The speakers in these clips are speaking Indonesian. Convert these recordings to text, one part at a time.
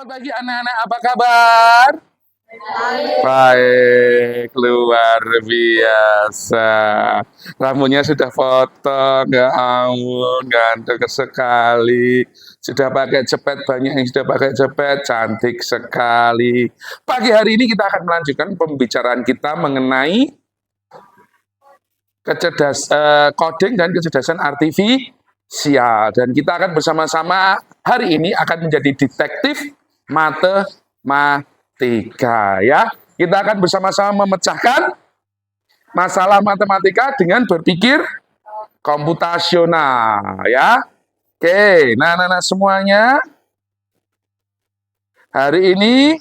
pagi anak-anak, apa kabar? Baik, luar biasa. Rambutnya sudah potong, ya ampun, ganteng sekali. Sudah pakai cepet, banyak yang sudah pakai cepet, cantik sekali. Pagi hari ini kita akan melanjutkan pembicaraan kita mengenai coding dan kecerdasan artifisial. Dan kita akan bersama-sama hari ini akan menjadi detektif matematika, ya. Kita akan bersama-sama memecahkan masalah matematika dengan berpikir komputasional, ya. Oke, nah semuanya. Hari ini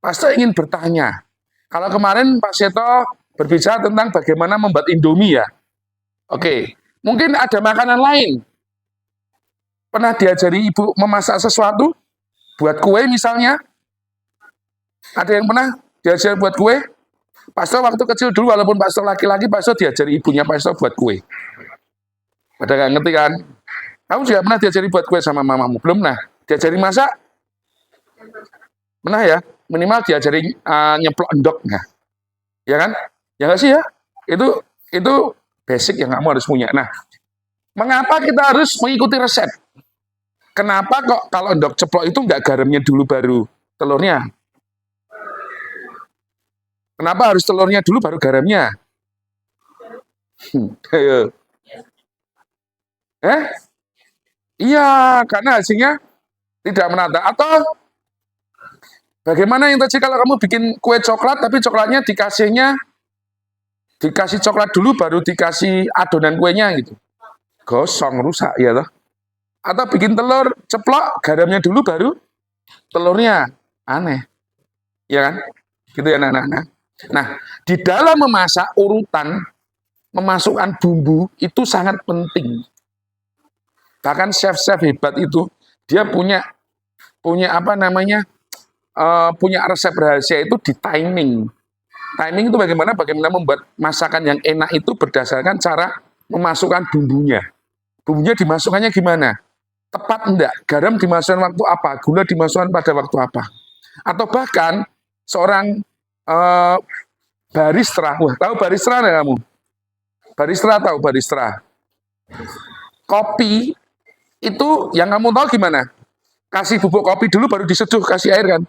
Pastor ingin bertanya. Kalau kemarin Pak Seto berbicara tentang bagaimana membuat Indomie, ya. Oke, mungkin ada makanan lain. Pernah diajari ibu memasak sesuatu? Buat kue misalnya? Ada yang pernah diajar buat kue? Pastor waktu kecil dulu, walaupun pastor laki-laki, pastor diajari ibunya pastor buat kue. Pada nggak ngerti kan? Kamu juga pernah diajari buat kue sama mamamu? Belum pernah? Diajari masak? Pernah ya? Minimal diajari nyeplok endok, nggak? Ya kan? Ya nggak sih ya? Itu basic yang kamu harus punya. Nah, mengapa kita harus mengikuti resep? Kenapa kok kalau endok ceplok itu nggak garamnya dulu baru telurnya? Kenapa harus telurnya dulu baru garamnya? Iya, karena hasilnya tidak merata. Atau bagaimana yang tadi kalau kamu bikin kue coklat, tapi coklatnya dikasih coklat dulu, baru dikasih adonan kuenya gitu. Gosong, rusak, ya loh. Atau bikin telur ceplok, garamnya dulu, baru telurnya. Aneh. Ya kan? Gitu ya anak-anak. Nah, di dalam memasak urutan memasukkan bumbu itu sangat penting. Bahkan chef-chef hebat itu dia punya punya resep rahasia itu di timing. Timing itu bagaimana membuat masakan yang enak itu berdasarkan cara memasukkan bumbunya. Bumbunya dimasukkannya gimana? Tepat enggak? Garam dimasukkan waktu apa? Gula dimasukkan pada waktu apa? Atau bahkan seorang baristra. Wah, tahu baristra enggak kamu? Baristra tahu baristra. Kopi itu yang kamu tahu gimana? Kasih bubuk kopi dulu baru diseduh, kasih air kan?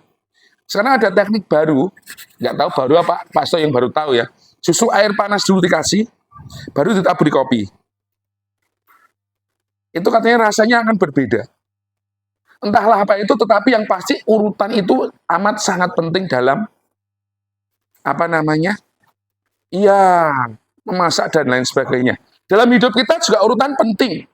Sekarang ada teknik baru, nggak tahu baru apa, pastor yang baru tahu ya. Susu air panas dulu dikasih, baru ditabur di kopi. Itu katanya rasanya akan berbeda. Entahlah apa itu, tetapi yang pasti urutan itu amat sangat penting dalam iya, memasak dan lain sebagainya. Dalam hidup kita juga urutan penting.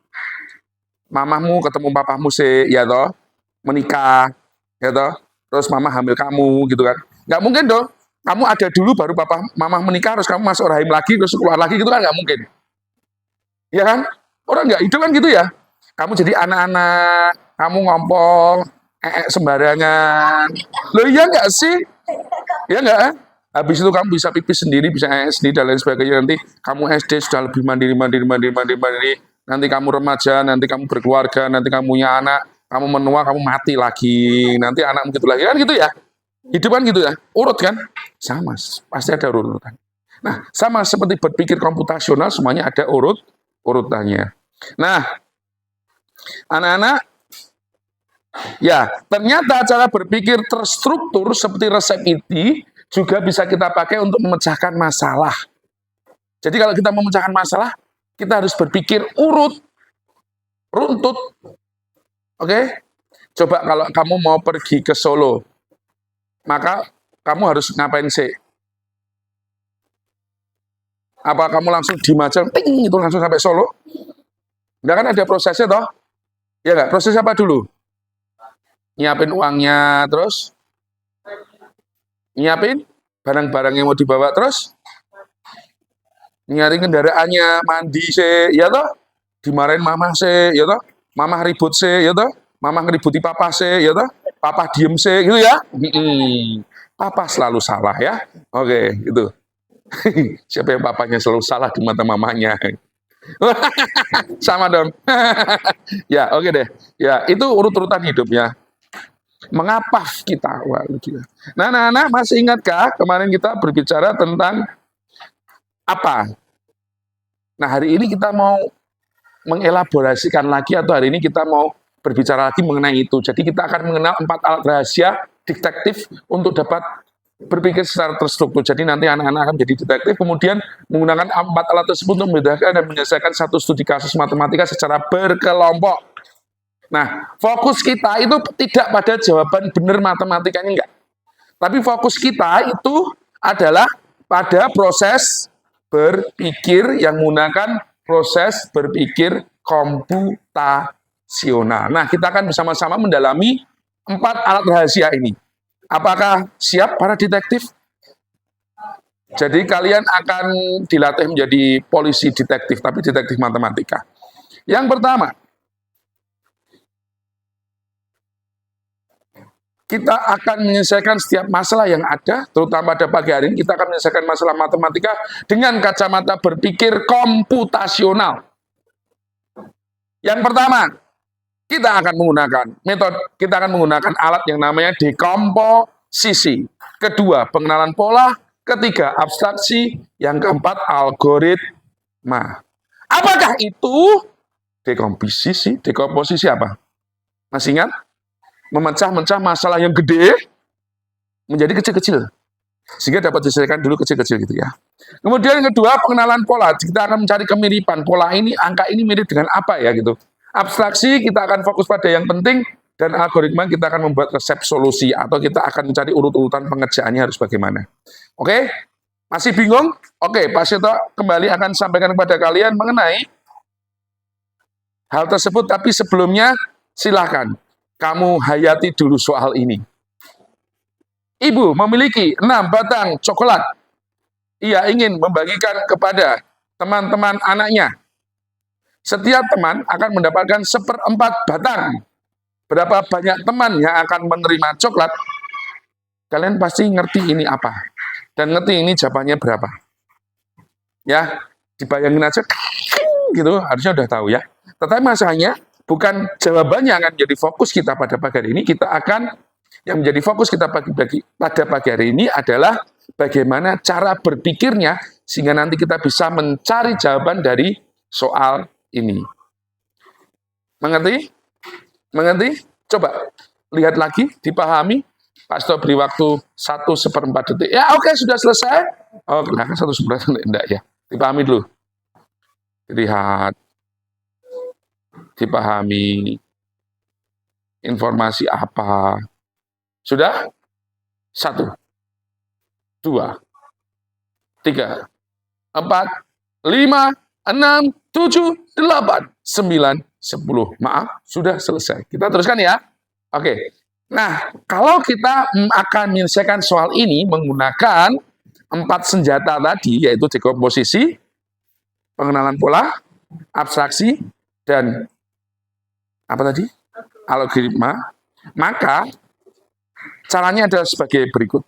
Mamamu ketemu papamu sih, ya toh, menikah, ya toh. Terus mama hamil kamu gitu kan. Nggak mungkin dong, kamu ada dulu baru mama menikah, terus kamu masuk rahim lagi, terus keluar lagi gitu kan, nggak mungkin. Ya kan? Orang nggak hidup kan gitu ya. Kamu jadi anak-anak, kamu ngompol, sembarangan. Loh iya nggak sih? Ya nggak? Habis itu kamu bisa pipis sendiri, bisa sendiri dan lain sebagainya. Nanti kamu SD sudah lebih mandiri. Nanti kamu remaja, nanti kamu berkeluarga, nanti kamu punya anak. Kamu menua, kamu mati lagi. Nanti anakmu gitu lagi. Kan gitu ya? Hidup kan gitu ya? Urut kan? Sama. Pasti ada urutan. Nah, sama seperti berpikir komputasional, semuanya ada urutannya. Nah, anak-anak, ya, ternyata cara berpikir terstruktur seperti resep ini juga bisa kita pakai untuk memecahkan masalah. Jadi kalau kita memecahkan masalah, kita harus berpikir runtut. Oke? Coba kalau kamu mau pergi ke Solo, maka kamu harus ngapain sih? Apa kamu langsung di Majang, ting, itu langsung sampai Solo? Enggak kan ada prosesnya toh? Ya enggak? Proses apa dulu? Nyiapin uangnya, terus nyiapin barang-barang yang mau dibawa, terus nyari kendaraannya, mandi sih, ya toh? Dimarahin mama sih, ya toh? Mama ribut sih, ya toh? Mama ngeributi papa sih, ya toh? Papa diem sih, gitu ya? Papa selalu salah ya. Oke, itu. Siapa yang papanya selalu salah di mata mamanya? Sama dong. Ya, oke deh. Ya, itu urut-urutan hidupnya. Mengapa kita? Wah, gila. Nah, anak-anak masih ingatkah kemarin kita berbicara tentang apa? Nah, hari ini kita mau mengelaborasikan lagi atau hari ini kita mau berbicara lagi mengenai itu. Jadi kita akan mengenal 4 alat rahasia detektif untuk dapat berpikir secara terstruktur. Jadi nanti anak-anak akan menjadi detektif, kemudian menggunakan 4 alat tersebut untuk membedakan dan menyelesaikan satu studi kasus matematika secara berkelompok. Nah, fokus kita itu tidak pada jawaban benar matematikanya, enggak. Tapi fokus kita itu adalah pada proses berpikir yang menggunakan proses berpikir komputasional. Nah, kita akan bersama-sama mendalami 4 alat rahasia ini. Apakah siap para detektif? Jadi kalian akan dilatih menjadi polisi detektif, tapi detektif matematika. Yang pertama, kita akan menyelesaikan setiap masalah yang ada, terutama pada pagi hari ini, kita akan menyelesaikan masalah matematika dengan kacamata berpikir komputasional. Yang pertama, kita akan menggunakan alat yang namanya dekomposisi. Kedua, pengenalan pola. Ketiga, abstraksi. Yang keempat, algoritma. Apakah itu dekomposisi? Dekomposisi apa? Masih ingat? Memecah-mecah masalah yang gede menjadi kecil-kecil. Sehingga dapat diselesaikan dulu kecil-kecil gitu ya. Kemudian yang kedua, pengenalan pola. Kita akan mencari kemiripan. Pola ini, angka ini mirip dengan apa ya gitu. Abstraksi, kita akan fokus pada yang penting. Dan algoritma, kita akan membuat resep solusi. Atau kita akan mencari urut-urutan pengerjaannya harus bagaimana. Oke? Masih bingung? Oke, Pak Sito kembali akan sampaikan kepada kalian mengenai hal tersebut. Tapi sebelumnya, silahkan kamu hayati dulu soal ini. Ibu memiliki 6 batang coklat. Ia ingin membagikan kepada teman-teman anaknya. Setiap teman akan mendapatkan 1/4 batang. Berapa banyak teman yang akan menerima coklat? Kalian pasti ngerti ini apa. Dan ngerti ini jawabannya berapa. Ya, dibayangin aja. Gitu, harusnya udah tahu ya. Tetapi masalahnya, bukan jawabannya akan menjadi fokus kita pada pagi hari ini. Yang menjadi fokus kita pada pagi hari ini adalah bagaimana cara berpikirnya sehingga nanti kita bisa mencari jawaban dari soal ini. Mengerti? Mengerti? Coba lihat lagi, dipahami. Pak Sto beri waktu 1/4 detik. Ya oke, sudah selesai. Oh, nah, 1/4 detik enggak ya. Dipahami dulu. Lihat. Dipahami. Informasi apa. Sudah? 1, 2, 3, 4, 5, 6, 7, 8, 9, 10. Maaf, sudah selesai. Kita teruskan ya. Oke. Nah, kalau kita akan menyelesaikan soal ini menggunakan 4 senjata tadi, yaitu dekomposisi, pengenalan pola, abstraksi, dan apa tadi? Algoritma, maka caranya adalah sebagai berikut.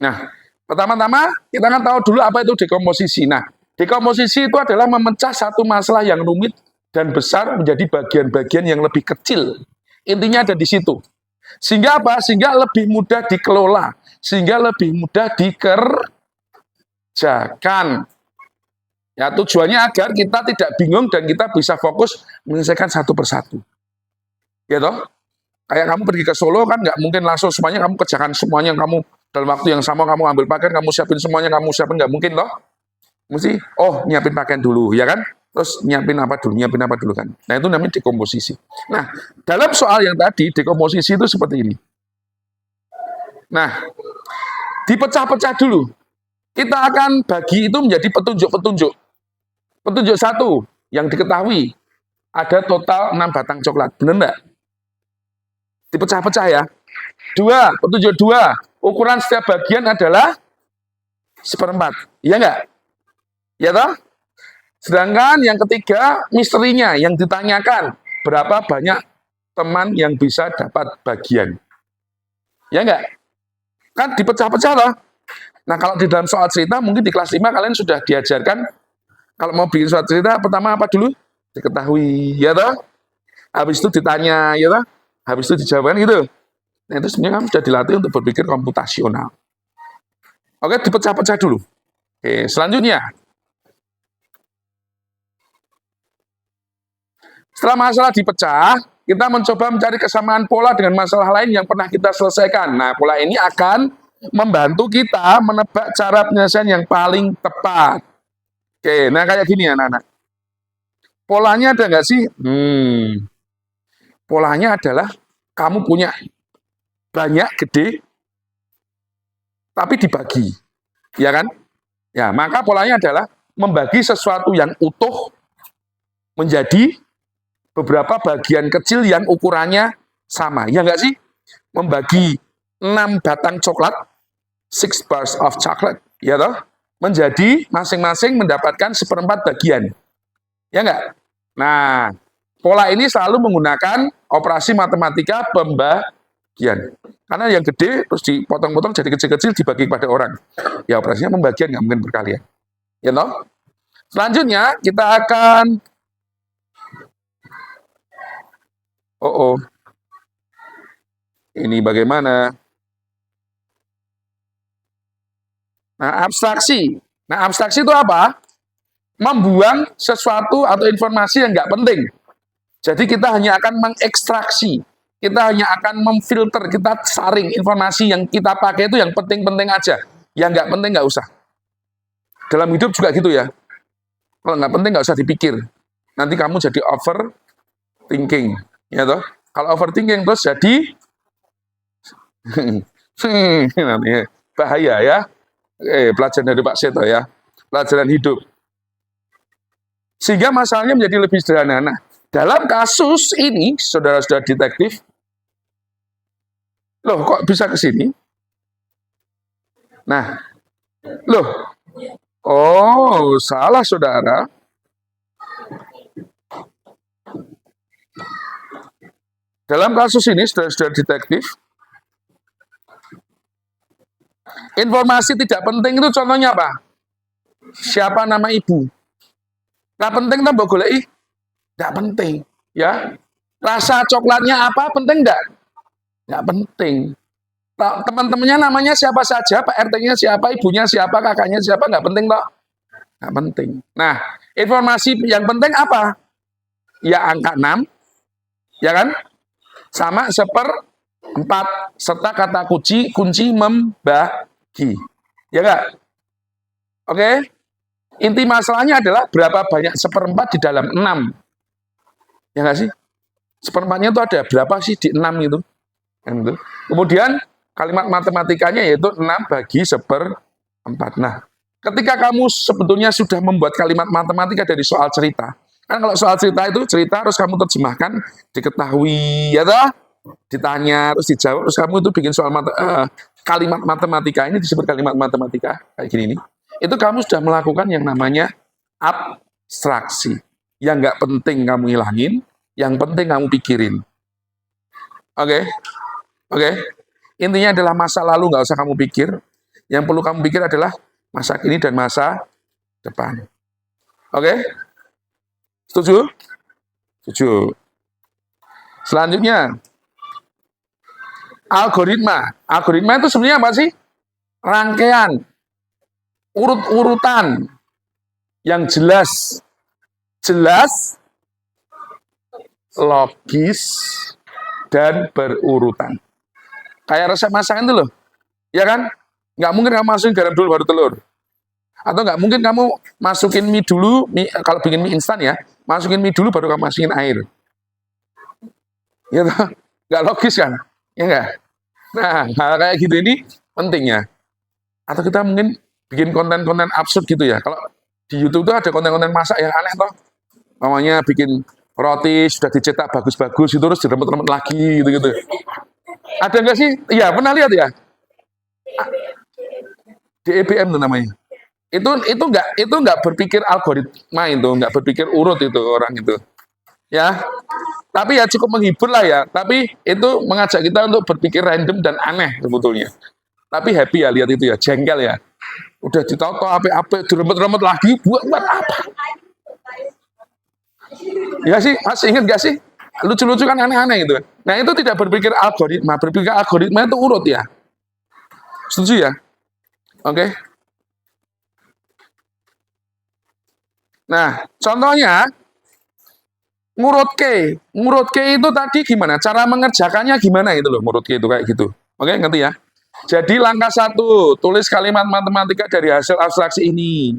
Nah, pertama-tama kita akan tahu dulu apa itu dekomposisi. Nah, dekomposisi itu adalah memecah satu masalah yang rumit dan besar menjadi bagian-bagian yang lebih kecil. Intinya ada di situ. Sehingga apa? Sehingga lebih mudah dikelola, sehingga lebih mudah dikerjakan. Ya, tujuannya agar kita tidak bingung dan kita bisa fokus menyelesaikan satu persatu. Ya toh? Kayak kamu pergi ke Solo kan nggak mungkin langsung semuanya kamu kerjakan semuanya, kamu dalam waktu yang sama kamu ambil pakaian, kamu siapin semuanya, kamu siapin, nggak mungkin toh. Mesti, nyiapin pakaian dulu, ya kan? Terus nyiapin apa dulu kan. Nah, itu namanya dekomposisi. Nah, dalam soal yang tadi, dekomposisi itu seperti ini. Nah, dipecah-pecah dulu. Kita akan bagi itu menjadi petunjuk-petunjuk. Petunjuk 1, yang diketahui, ada total 6 batang coklat. Benar enggak? Dipecah-pecah ya. 2, petunjuk 2, ukuran setiap bagian adalah 1/4. Iya enggak? Ya toh? Sedangkan yang ketiga, misterinya yang ditanyakan, berapa banyak teman yang bisa dapat bagian. Ya enggak? Kan dipecah-pecah loh. Nah, kalau di dalam soal cerita, mungkin di kelas 5 kalian sudah diajarkan, kalau mau bikin soal cerita, pertama apa dulu? Diketahui, ya toh? habis itu ditanya, ya toh? Habis itu dijawabkan gitu. Nah, itu sebenarnya kamu sudah dilatih untuk berpikir komputasional. Oke, dipecah-pecah dulu. Oke, selanjutnya. Setelah masalah dipecah, kita mencoba mencari kesamaan pola dengan masalah lain yang pernah kita selesaikan. Nah, pola ini akan membantu kita menebak cara penyelesaian yang paling tepat. Oke, nah kayak gini ya, anak-anak. Polanya ada nggak sih? Polanya adalah kamu punya banyak, gede, tapi dibagi. Ya kan? Ya, maka polanya adalah membagi sesuatu yang utuh menjadi beberapa bagian kecil yang ukurannya sama. Ya nggak sih? Membagi 6 batang coklat, 6 bars of chocolate, ya toh? Menjadi masing-masing mendapatkan 1/4 bagian. Ya nggak? Nah, pola ini selalu menggunakan operasi matematika pembagian. Karena yang gede terus dipotong-potong jadi kecil-kecil dibagi kepada orang. Ya operasinya pembagian, nggak mungkin berkalian. Ya toh? Selanjutnya kita akan ini bagaimana? Nah, abstraksi. Nah, abstraksi itu apa? Membuang sesuatu atau informasi yang nggak penting. Jadi kita hanya akan mengekstraksi, kita hanya akan memfilter, kita saring informasi yang kita pakai itu yang penting-penting aja. Yang nggak penting nggak usah. Dalam hidup juga gitu ya. Kalau nggak penting nggak usah dipikir. Nanti kamu jadi overthinking, ya toh? Kalau overthinking terus jadi bahaya ya. Pelajaran dari Pak Seto ya. Pelajaran hidup. Sehingga masalahnya menjadi lebih sederhana. Nah, dalam kasus ini, saudara-saudara detektif, loh kok bisa ke sini? Nah, loh, salah saudara. Dalam kasus ini, saudara-saudara detektif, informasi tidak penting itu contohnya apa? Siapa nama ibu? Nah penting tambah golek nggak penting, ya. Rasa coklatnya apa penting nggak penting. Teman-temannya namanya siapa saja, Pak RT-nya siapa, ibunya siapa, kakaknya siapa, nggak penting toh. Nggak penting. Nah, informasi yang penting apa? Ya angka 6, ya kan? Sama 1/4 serta kata kunci membagi. Ya nggak? Oke? Inti masalahnya adalah berapa banyak 1/4 di dalam 6. Ya nggak sih? 1/4-nya itu ada berapa sih di 6 itu? Kemudian kalimat matematikanya yaitu 6 bagi 1/4. Nah, ketika kamu sebetulnya sudah membuat kalimat matematika dari soal cerita, kan kalau soal cerita itu cerita harus kamu terjemahkan, diketahui, ya toh? Ditanya, terus dijawab, terus kamu itu bikin soal kalimat matematika, ini disebut kalimat matematika, kayak gini nih. Itu kamu sudah melakukan yang namanya abstraksi. Yang nggak penting kamu hilangin, yang penting kamu pikirin. Oke? Oke? Intinya adalah masa lalu nggak usah kamu pikir. Yang perlu kamu pikir adalah masa kini dan masa depan. Oke? Setuju? Setuju. Selanjutnya, algoritma. Algoritma itu sebenarnya apa sih? Rangkaian, urut-urutan yang jelas, logis, dan berurutan. Kayak resep masakan itu loh, ya kan? Nggak mungkin kamu masukin garam dulu baru telur. Atau nggak mungkin kamu masukin mie dulu, kalau bikin mie instan ya, masukin mie dulu baru kamu masukin air. Ya toh? Nggak logis kan? Ya nggak? Nah, hal kayak gitu ini pentingnya. Atau kita mungkin bikin konten-konten absurd gitu ya. Kalau di YouTube tuh ada konten-konten masak yang aneh toh. Namanya bikin roti sudah dicetak bagus-bagus itu terus diremet-remet lagi gitu-gitu. Ada nggak sih? Iya, pernah lihat ya? DEBM itu namanya. Itu nggak berpikir algoritma itu, nggak berpikir urut itu orang itu. Ya. Tapi ya cukup menghibur lah ya. Tapi itu mengajak kita untuk berpikir random dan aneh sebetulnya. Tapi happy ya lihat itu ya, jengkel ya. Udah ditato apa diremet-remet lagi buat apa? Ya sih, masih ingat gak sih? lucu-lucu kan aneh-aneh gitu. Nah itu tidak berpikir algoritma itu urut ya. Setuju ya? Oke. Nah, contohnya ngurut ke itu tadi gimana? Cara mengerjakannya gimana itu loh, ngurut ke itu kayak gitu. Oke, ngerti ya? Jadi langkah 1, tulis kalimat matematika dari hasil abstraksi ini.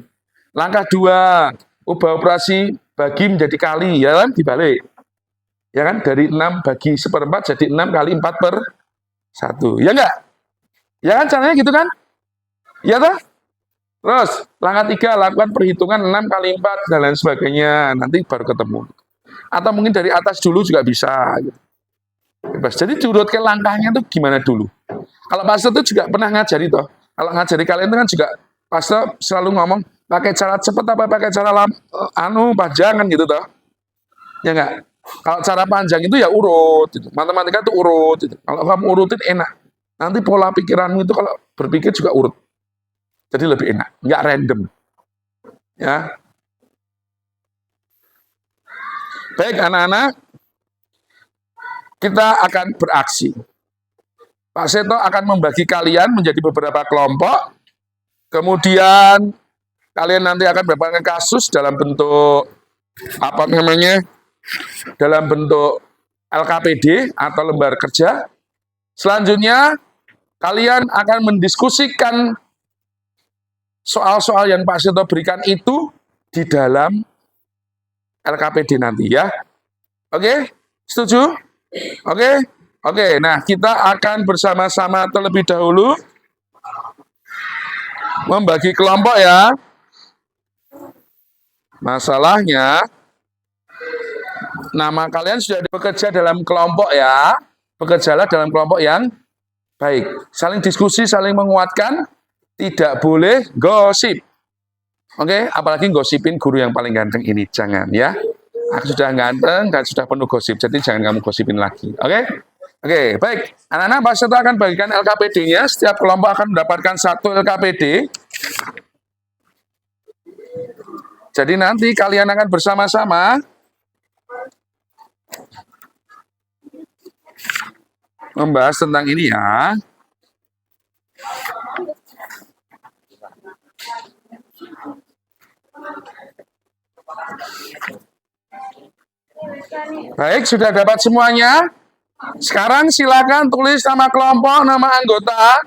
Langkah 2, ubah operasi bagi menjadi kali, ya kan? Dibalik. Ya kan? Dari 6 bagi 1/4 jadi 6 kali 4/1. Ya enggak? Ya kan caranya gitu kan? Ya toh? Terus, langkah 3, lakukan perhitungan 6 kali 4 dan lain sebagainya. Nanti baru ketemu. Atau mungkin dari atas dulu juga bisa. Bebas. Jadi diurutkan langkahnya itu gimana dulu. Kalau Pastor itu juga pernah ngajari toh. Kalau ngajari kalian itu kan juga Pastor selalu ngomong pakai cara cepat apa pakai cara panjang kan gitu toh. Ya enggak? Kalau cara panjang itu ya urut gitu. Matematika itu urut gitu. Kalau kamu urutin enak. Nanti pola pikiranmu itu kalau berpikir juga urut. Jadi lebih enak, enggak random. Ya. Baik anak-anak, kita akan beraksi. Pak Seto akan membagi kalian menjadi beberapa kelompok. Kemudian kalian nanti akan mendapatkan kasus dalam bentuk apa namanya? Dalam bentuk LKPD atau lembar kerja. Selanjutnya kalian akan mendiskusikan soal-soal yang Pak Seto berikan itu di dalam LKPD nanti ya. Oke? Setuju? Oke? Oke, nah kita akan bersama-sama terlebih dahulu membagi kelompok ya. Masalahnya, nama kalian sudah bekerja dalam kelompok ya. Bekerjalah dalam kelompok yang baik. Saling diskusi, saling menguatkan. Tidak boleh gosip. Oke, apalagi gosipin guru yang paling ganteng ini. Jangan ya. Aku sudah ganteng dan sudah penuh gosip. Jadi jangan kamu gosipin lagi. Oke? Oke, baik. Anak-anak Pak Seto akan bagikan LKPD-nya. Setiap kelompok akan mendapatkan 1 LKPD. Jadi nanti kalian akan bersama-sama membahas tentang ini ya. Baik, sudah dapat semuanya? Sekarang silakan tulis nama kelompok, nama anggota.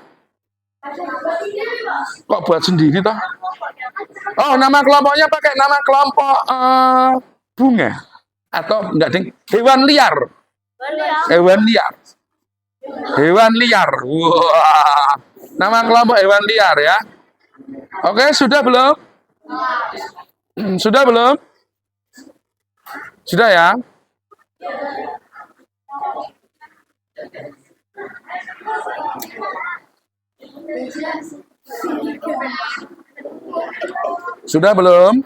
Kok buat sendiri toh? Oh, nama kelompoknya pakai nama kelompok bunga atau enggak ding? Hewan liar. Hewan liar. Hewan liar. Wah. Nama kelompok hewan liar ya. Oke, sudah belum? Sudah belum? Sudah ya? Sudah belum?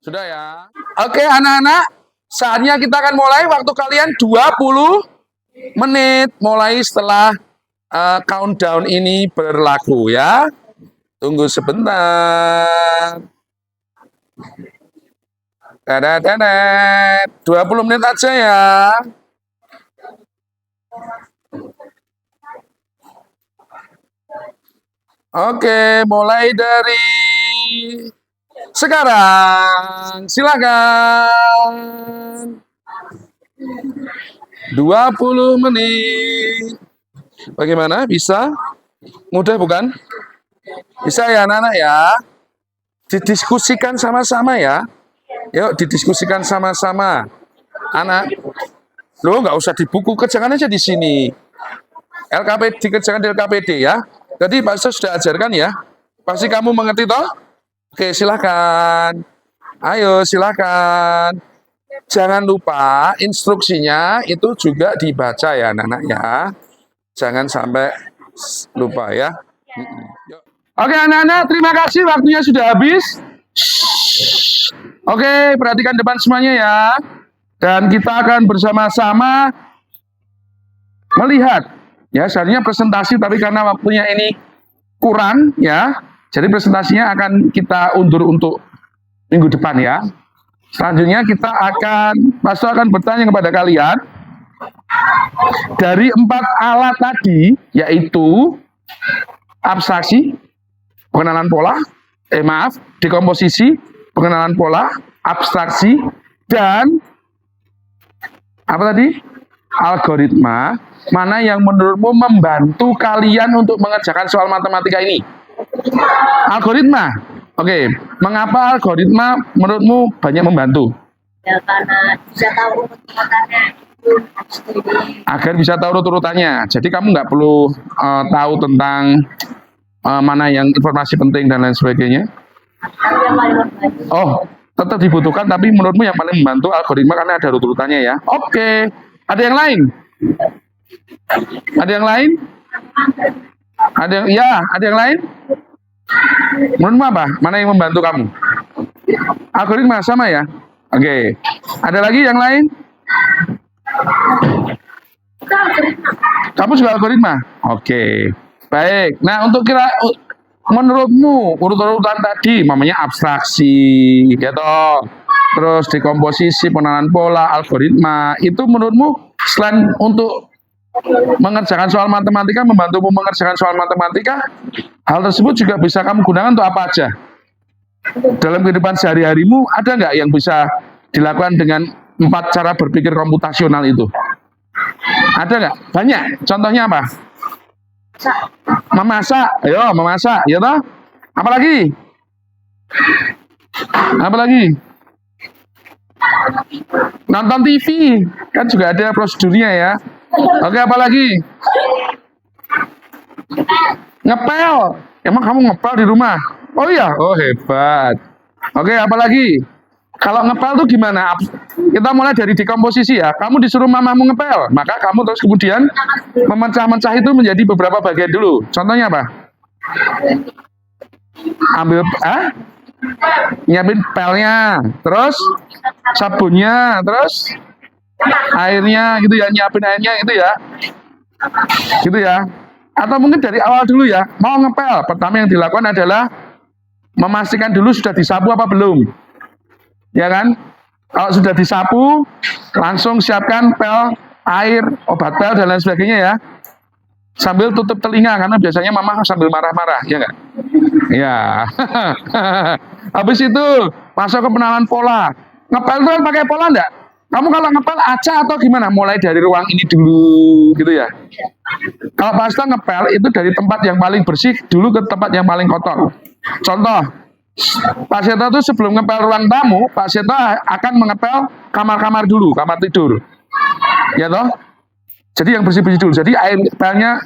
Sudah ya? Oke anak-anak, saatnya kita akan mulai. Waktu kalian 20 menit mulai setelah countdown ini berlaku ya. Tunggu sebentar. 20 menit aja ya. Oke, mulai dari sekarang. Silakan. 20 menit. Bagaimana? Bisa? Mudah bukan? Bisa ya anak-anak ya? Didiskusikan sama-sama ya. Yuk didiskusikan sama-sama. Anak, lo nggak usah di buku, kerjakan aja di sini. LKPD, dikerjakan di LKPD ya. Jadi Pak Ustaz sudah ajarkan ya. Pasti kamu mengerti toh? Oke, silakan. Ayo, silakan. Jangan lupa instruksinya itu juga dibaca ya anak-anak ya. Jangan sampai lupa ya. Oke anak-anak, terima kasih waktunya sudah habis. Oke, perhatikan depan semuanya ya. Dan kita akan bersama-sama melihat. Ya, seharusnya presentasi, tapi karena waktunya ini kurang, ya. Jadi presentasinya akan kita undur untuk minggu depan, ya. Selanjutnya kita akan bertanya kepada kalian dari 4 alat tadi, yaitu abstraksi, pengenalan pola, dekomposisi, pengenalan pola, abstraksi, dan apa tadi? Algoritma. Mana yang menurutmu membantu kalian untuk mengerjakan soal matematika ini? Algoritma. Oke, mengapa algoritma menurutmu banyak membantu? Ya karena bisa tahu urutannya agar bisa tahu urut-urutannya. Jadi kamu nggak perlu tahu tentang mana yang informasi penting dan lain sebagainya. Oh, tetap dibutuhkan, tapi menurutmu yang paling membantu algoritma karena ada urut-urutannya ya. Oke, ada yang lain? Ada yang lain? Ada yang lain? Menurutmu apa? Mana yang membantu kamu? Algoritma sama ya? Oke. Ada lagi yang lain? Kamu juga algoritma? Oke. Baik. Nah, untuk menurutmu urut-urutan tadi, namanya abstraksi, gitu. Terus dekomposisi, pengenalan pola, algoritma, itu menurutmu selain untuk mengerjakan soal matematika, membantumu mengerjakan soal matematika, hal tersebut juga bisa kamu gunakan untuk apa aja? Dalam kehidupan sehari-harimu, ada nggak yang bisa dilakukan dengan 4 cara berpikir komputasional itu? Ada nggak? Banyak. Contohnya apa? Memasak. Ayo, memasak. Ya toh? Apa lagi? Apa lagi? Nonton TV. Kan juga ada prosedurnya ya. Oke, apa lagi? Ngepel. Emang kamu ngepel di rumah? Oh iya, oh hebat. Oke, apa lagi? Kalau ngepel tuh gimana? Kita mulai dari dekomposisi ya. Kamu disuruh mamamu ngepel, maka kamu terus kemudian memecah-mecah itu menjadi beberapa bagian dulu. Contohnya apa? Ambil nyiapin pelnya, terus sabunnya, terus airnya gitu ya, nyiapin airnya gitu ya. Gitu ya. Atau mungkin dari awal dulu ya, mau ngepel, pertama yang dilakukan adalah memastikan dulu sudah disapu apa belum. Ya kan? Kalau sudah disapu, langsung siapkan pel, air, obat pel, dan lain sebagainya ya. Sambil tutup telinga, karena biasanya mama sambil marah-marah, ya nggak? Ya. Habis itu, masuk ke pengenalan pola. Ngepel itu kan pakai pola enggak? Kamu kalau ngepel acak atau gimana? Mulai dari ruang ini dulu, gitu ya. Kalau pasta ngepel itu dari tempat yang paling bersih dulu ke tempat yang paling kotor. Contoh, Pak Seto itu sebelum ngepel ruang tamu, Pak Seto akan mengepel kamar-kamar dulu, kamar tidur. Ya toh? Jadi yang bersih-bersih dulu. Jadi air pelnya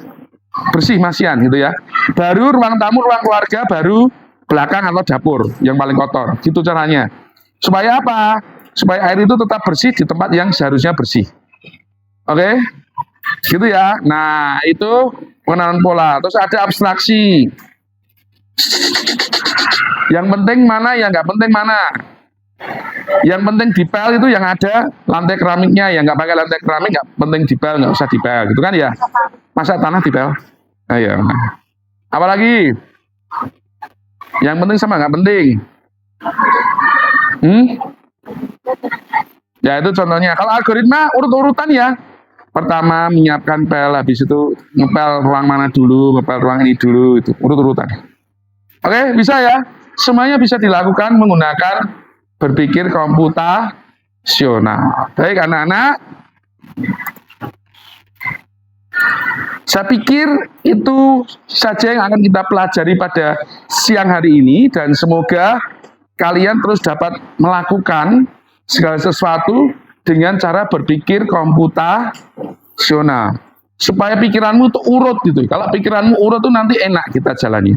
bersih masian gitu ya. Baru ruang tamu, ruang keluarga, baru belakang atau dapur yang paling kotor. Gitu caranya. Supaya apa? Supaya air itu tetap bersih di tempat yang seharusnya bersih. Oke? Gitu ya. Nah, itu pengenalan pola. Terus ada abstraksi. Yang penting mana, yang nggak penting mana. Yang penting dipel itu yang ada lantai keramiknya, yang nggak pakai lantai keramik nggak penting dipel, nggak usah dipel, gitu kan ya? Masa tanah dipel? Ayo. Apalagi? Yang penting sama nggak penting? Ya itu contohnya. Kalau algoritma urut-urutan ya. Pertama menyiapkan pel, habis itu ngepel ruang mana dulu, ngepel ruang ini dulu, itu urut-urutan. Oke, bisa ya? Semuanya bisa dilakukan menggunakan berpikir komputasional. Baik anak-anak, saya pikir itu saja yang akan kita pelajari pada siang hari ini, dan semoga kalian terus dapat melakukan segala sesuatu dengan cara berpikir komputasional. Supaya pikiranmu itu urut gitu. Kalau pikiranmu urut itu nanti enak kita jalani.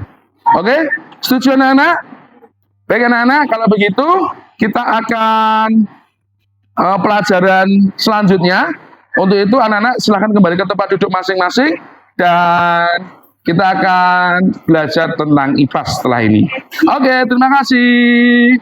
Oke? Setuju anak-anak? Baik anak-anak, kalau begitu kita akan pelajaran selanjutnya. Untuk itu anak-anak silahkan kembali ke tempat duduk masing-masing dan kita akan belajar tentang IPA setelah ini. Oke, terima kasih.